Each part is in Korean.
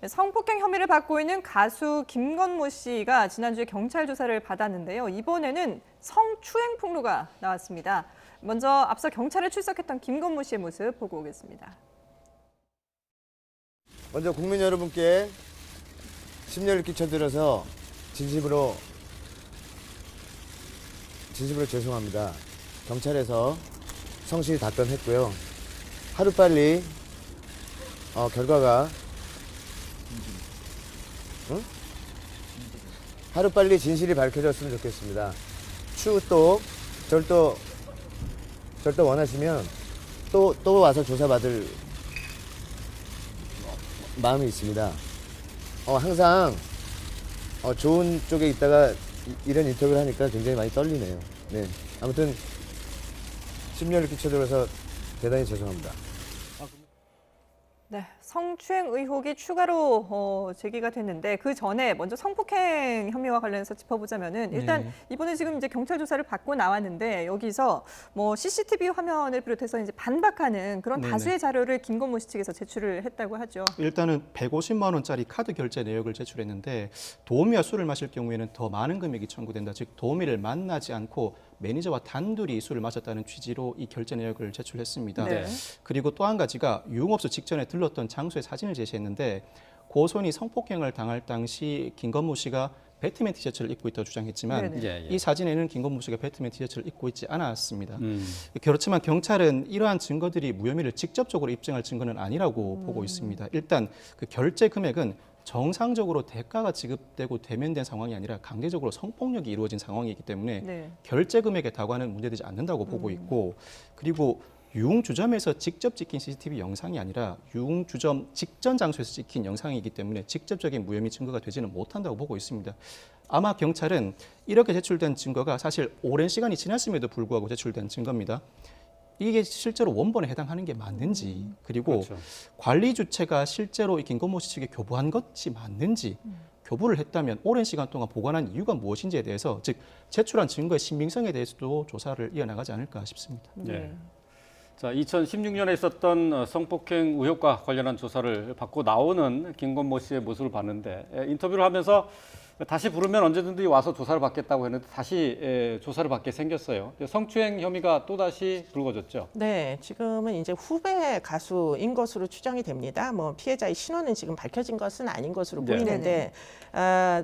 성폭행 혐의를 받고 있는 가수 김건모 씨가 지난주에 경찰 조사를 받았는데요. 이번에는 성추행 폭로가 나왔습니다. 먼저 앞서 경찰에 출석했던 김건모 씨의 모습 보고 오겠습니다. 먼저 국민 여러분께 심려를 끼쳐드려서 진심으로 죄송합니다. 경찰에서 성실히 답변했고요. 하루빨리 결과가 하루빨리 진실이 밝혀졌으면 좋겠습니다. 추후 또 절 또 원하시면 또 와서 조사받을 마음이 있습니다. 항상 좋은 쪽에 있다가 이런 인터뷰를 하니까 굉장히 많이 떨리네요. 네, 아무튼 심려를 끼쳐드려서 대단히 죄송합니다. 네, 성추행 의혹이 추가로 제기가 됐는데 그 전에 먼저 성폭행 혐의와 관련해서 짚어보자면은 일단 이번에 지금 이제 경찰 조사를 받고 나왔는데 여기서 뭐 CCTV 화면을 비롯해서 이제 반박하는 그런 다수의 자료를 김건모 씨 측에서 제출을 했다고 하죠. 일단은 150만 원짜리 카드 결제 내역을 제출했는데 도우미와 술을 마실 경우에는 더 많은 금액이 청구된다. 즉 도우미를 만나지 않고 매니저와 단둘이 술을 마셨다는 취지로 이 결제 내역을 제출했습니다. 네. 그리고 또 한 가지가 유흥업소 직전에 들렀던 장소의 사진을 제시했는데 고손이 성폭행을 당할 당시 김건모 씨가 배트맨 티셔츠를 입고 있다고 주장했지만 이 사진에는 김건모 씨가 배트맨 티셔츠를 입고 있지 않았습니다. 그렇지만 경찰은 이러한 증거들이 무혐의를 직접적으로 입증할 증거는 아니라고 보고 있습니다. 일단 그 결제 금액은 정상적으로 대가가 지급되고 대면된 상황이 아니라 강제적으로 성폭력이 이루어진 상황이기 때문에 결제 금액에 다가는 문제되지 않는다고 보고 있고, 그리고 유흥주점에서 직접 찍힌 CCTV 영상이 아니라 유흥주점 직전 장소에서 찍힌 영상이기 때문에 직접적인 무혐의 증거가 되지는 못한다고 보고 있습니다. 아마 경찰은 이렇게 제출된 증거가 사실 오랜 시간이 지났음에도 불구하고 제출된 증거입니다. 이게 실제로 원본에 해당하는 게 맞는지, 그리고 관리 주체가 실제로 이 김건모 씨 측에 교부한 것이 맞는지, 교부를 했다면 오랜 시간 동안 보관한 이유가 무엇인지에 대해서, 즉 제출한 증거의 신빙성에 대해서도 조사를 이어나가지 않을까 싶습니다. 자, 2016년에 있었던 성폭행 의혹과 관련한 조사를 받고 나오는 김건모 씨의 모습을 봤는데, 인터뷰를 하면서 다시 부르면 언제든지 와서 조사를 받겠다고 했는데 다시 조사를 받게 생겼어요. 성추행 혐의가 또다시 불거졌죠. 네, 지금은 이제 후배 가수인 것으로 추정이 됩니다. 뭐 피해자의 신원은 지금 밝혀진 것은 아닌 것으로 보이는데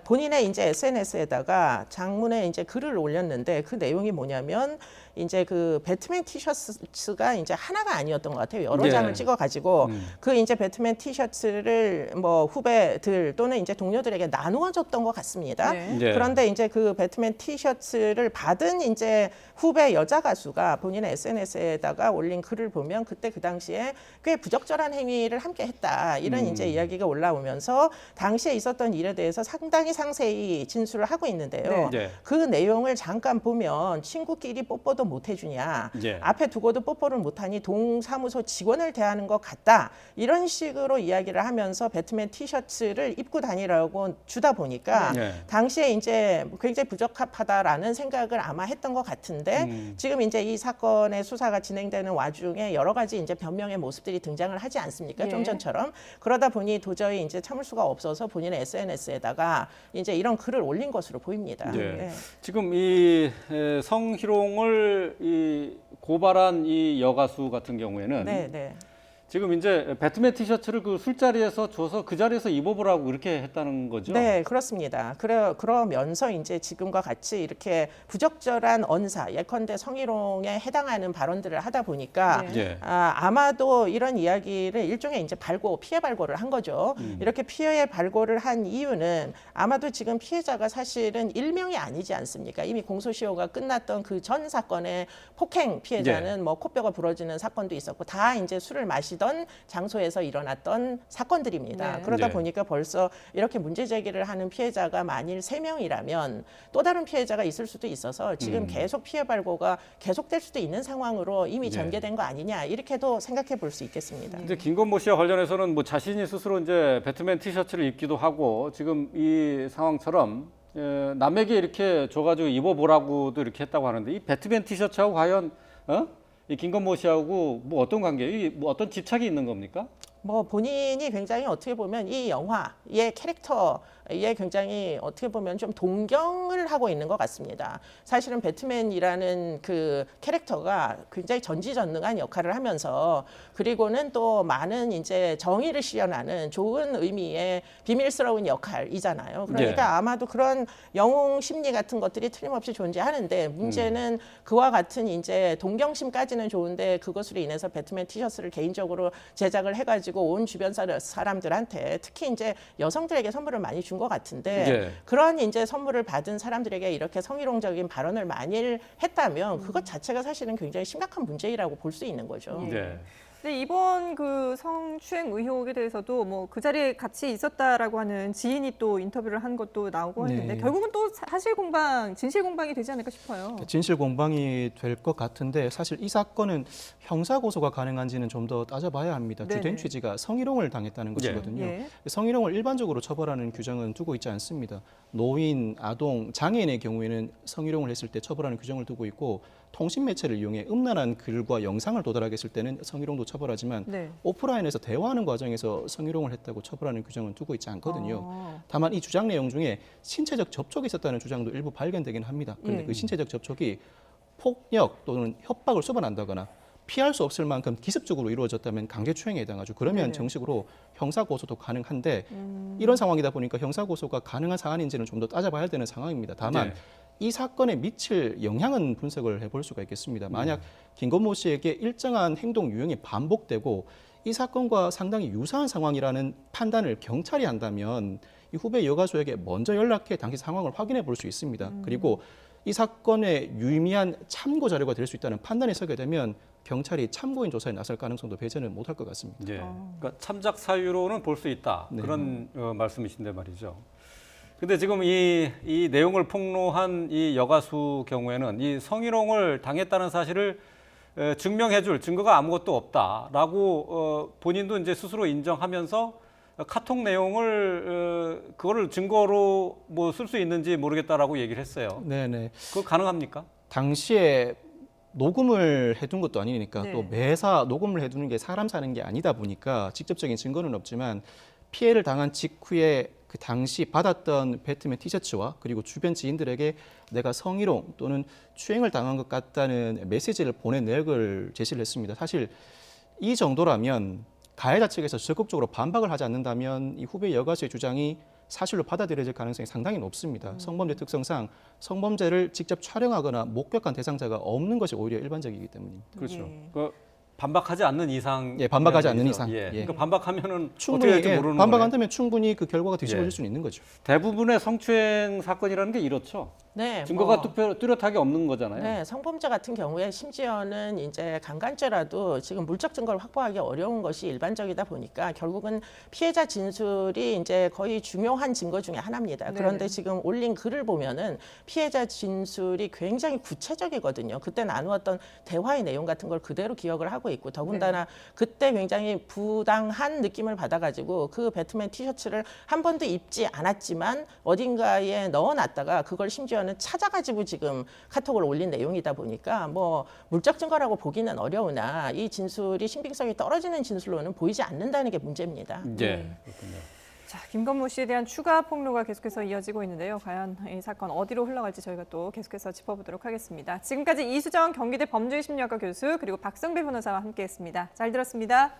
본인의 이제 SNS에다가 장문에 이제 글을 올렸는데 그 내용이 뭐냐면 이제 그 배트맨 티셔츠가 이제 하나가 아니었던 것 같아요. 여러 장을 찍어가지고 그 이제 배트맨 티셔츠를 뭐 후배들 또는 이제 동료들에게 나누어 줬던 것 같습니다. 그런데 이제 그 배트맨 티셔츠를 받은 이제 후배 여자 가수가 본인의 SNS에다가 올린 글을 보면 그때 그 당시에 꽤 부적절한 행위를 함께 했다. 이런 이제 이야기가 올라오면서 당시에 있었던 일에 대해서 상당히 상세히 진술을 하고 있는데요. 그 내용을 잠깐 보면 친구끼리 뽀뽀도 못 해주냐, 앞에 두고도 뽀뽀를 못하니 동사무소 직원을 대하는 것 같다, 이런 식으로 이야기를 하면서 배트맨 티셔츠를 입고 다니라고 주다 보니까 당시에 이제 굉장히 부적합하다라는 생각을 아마 했던 것 같은데 지금 이제 이 사건의 수사가 진행되는 와중에 여러 가지 이제 변명의 모습들이 등장을 하지 않습니까? 좀 전처럼. 그러다 보니 도저히 이제 참을 수가 없어서 본인의 SNS에다가 이제 이런 글을 올린 것으로 보입니다. 지금 이 성희롱을 고발한 이 여가수 같은 경우에는 지금 이제 배트맨 티셔츠를 그 술자리에서 줘서 그 자리에서 입어보라고 이렇게 했다는 거죠? 네, 그렇습니다. 그러면서 이제 지금과 같이 이렇게 부적절한 언사, 예컨대 성희롱에 해당하는 발언들을 하다 보니까 아마도 이런 이야기를 일종의 이제 피해 발고를 한 거죠. 이렇게 피해 발고를 한 이유는 아마도 지금 피해자가 사실은 일명이 아니지 않습니까? 이미 공소시효가 끝났던 그 전 사건의 폭행 피해자는 뭐 코뼈가 부러지는 사건도 있었고 다 이제 술을 마시던 장소에서 일어났던 사건들입니다. 그러다 보니까 벌써 이렇게 문제 제기를 하는 피해자가 만일 3명이라면 또 다른 피해자가 있을 수도 있어서 지금 계속 피해 발고가 계속될 수도 있는 상황으로 이미 전개된 거 아니냐, 이렇게도 생각해 볼 수 있겠습니다. 이제 김건모 씨와 관련해서는 뭐 자신이 스스로 이제 배트맨 티셔츠를 입기도 하고 지금 이 상황처럼 남에게 이렇게 줘가지고 입어보라고도 이렇게 했다고 하는데, 이 배트맨 티셔츠하고 과연 이 김건모 씨하고 뭐 어떤 관계, 뭐 어떤 집착이 있는 겁니까? 뭐 본인이 굉장히 어떻게 보면 이 영화의 캐릭터에 굉장히 어떻게 보면 좀 동경을 하고 있는 것 같습니다. 사실은 배트맨이라는 그 캐릭터가 굉장히 전지전능한 역할을 하면서 그리고는 또 많은 이제 정의를 실현하는 좋은 의미의 비밀스러운 역할이잖아요. 그러니까 아마도 그런 영웅 심리 같은 것들이 틀림없이 존재하는데 문제는 그와 같은 이제 동경심까지는 좋은데 그것으로 인해서 배트맨 티셔츠를 개인적으로 제작을 해가지고 온 주변 사람들한테 특히 이제 여성들에게 선물을 많이 준 것 같은데 그런 이제 선물을 받은 사람들에게 이렇게 성희롱적인 발언을 많이 했다면 그것 자체가 사실은 굉장히 심각한 문제라고 볼 수 있는 거죠. 근데 이번 그 성추행 의혹에 대해서도 뭐 그 자리에 같이 있었다라고 하는 지인이 또 인터뷰를 한 것도 나오고 했는데 결국은 또 사실 공방, 진실 공방이 되지 않을까 싶어요. 진실 공방이 될 것 같은데 사실 이 사건은 형사 고소가 가능한지는 좀 더 따져봐야 합니다. 주된 취지가 성희롱을 당했다는 것이거든요. 성희롱을 일반적으로 처벌하는 규정은 두고 있지 않습니다. 노인, 아동, 장애인의 경우에는 성희롱을 했을 때 처벌하는 규정을 두고 있고 통신 매체를 이용해 음란한 글과 영상을 도달하게 했을 때는 성희롱도 처벌하지만 오프라인에서 대화하는 과정에서 성희롱을 했다고 처벌하는 규정은 두고 있지 않거든요. 다만 이 주장 내용 중에 신체적 접촉이 있었다는 주장도 일부 발견되긴 합니다. 그런데 그 신체적 접촉이 폭력 또는 협박을 수반한다거나 피할 수 없을 만큼 기습적으로 이루어졌다면 강제추행에 해당하죠. 그러면 정식으로 형사고소도 가능한데 이런 상황이다 보니까 형사고소가 가능한 사안인지는 좀 더 따져봐야 되는 상황입니다. 다만 이 사건에 미칠 영향은 분석을 해볼 수가 있겠습니다. 만약 김건모 씨에게 일정한 행동 유형이 반복되고 이 사건과 상당히 유사한 상황이라는 판단을 경찰이 한다면 이 후배 여가수에게 먼저 연락해 당시 상황을 확인해 볼 수 있습니다. 그리고 이 사건의 유의미한 참고 자료가 될 수 있다는 판단이 서게 되면 경찰이 참고인 조사에 나설 가능성도 배제는 못할 것 같습니다. 그러니까 참작 사유로는 볼 수 있다. 그런 말씀이신데 말이죠. 근데 지금 이 내용을 폭로한 이 여가수 경우에는 이 성희롱을 당했다는 사실을 증명해줄 증거가 아무것도 없다라고 본인도 이제 스스로 인정하면서 카톡 내용을 그거를 증거로 뭐 쓸 수 있는지 모르겠다라고 얘기를 했어요. 네네. 그거 가능합니까? 당시에 녹음을 해둔 것도 아니니까 또 매사 녹음을 해두는 게 사람 사는 게 아니다 보니까 직접적인 증거는 없지만 피해를 당한 직후에 그 당시 받았던 배트맨 티셔츠와 그리고 주변 지인들에게 내가 성희롱 또는 추행을 당한 것 같다는 메시지를 보낸 내역을 제시를 했습니다. 사실 이 정도라면 가해자 측에서 적극적으로 반박을 하지 않는다면 이 후배 여가수의 주장이 사실로 받아들여질 가능성이 상당히 높습니다. 성범죄 특성상 성범죄를 직접 촬영하거나 목격한 대상자가 없는 것이 오히려 일반적이기 때문입니다. 그렇죠. 반박하지 않는 이상. 반박하지 않는 이상. 그러니까 반박하면은 충분히 어떻게 될지 모르는 반박한다면 충분히 그 결과가 뒤집어질 수는 있는 거죠. 대부분의 성추행 사건이라는 게 이렇죠. 증거가 뚜렷하게 없는 거잖아요. 성범죄 같은 경우에 심지어는 이제 강간죄라도 지금 물적 증거를 확보하기 어려운 것이 일반적이다 보니까 결국은 피해자 진술이 이제 거의 중요한 증거 중에 하나입니다. 그런데 지금 올린 글을 보면은 피해자 진술이 굉장히 구체적이거든요. 그때 나누었던 대화의 내용 같은 걸 그대로 기억을 하고 있고 더군다나 그때 굉장히 부당한 느낌을 받아가지고 그 배트맨 티셔츠를 한 번도 입지 않았지만 어딘가에 넣어놨다가 그걸 심지어는 찾아가지고 지금 카톡을 올린 내용이다 보니까 뭐 물적 증거라고 보기는 어려우나 이 진술이 신빙성이 떨어지는 진술로는 보이지 않는다는 게 문제입니다. 그렇군요. 자, 김건모 씨에 대한 추가 폭로가 계속해서 이어지고 있는데요. 과연 이 사건 어디로 흘러갈지 저희가 또 계속해서 짚어보도록 하겠습니다. 지금까지 이수정 경기대 범죄심리학과 교수 그리고 박성배 변호사와 함께했습니다. 잘 들었습니다.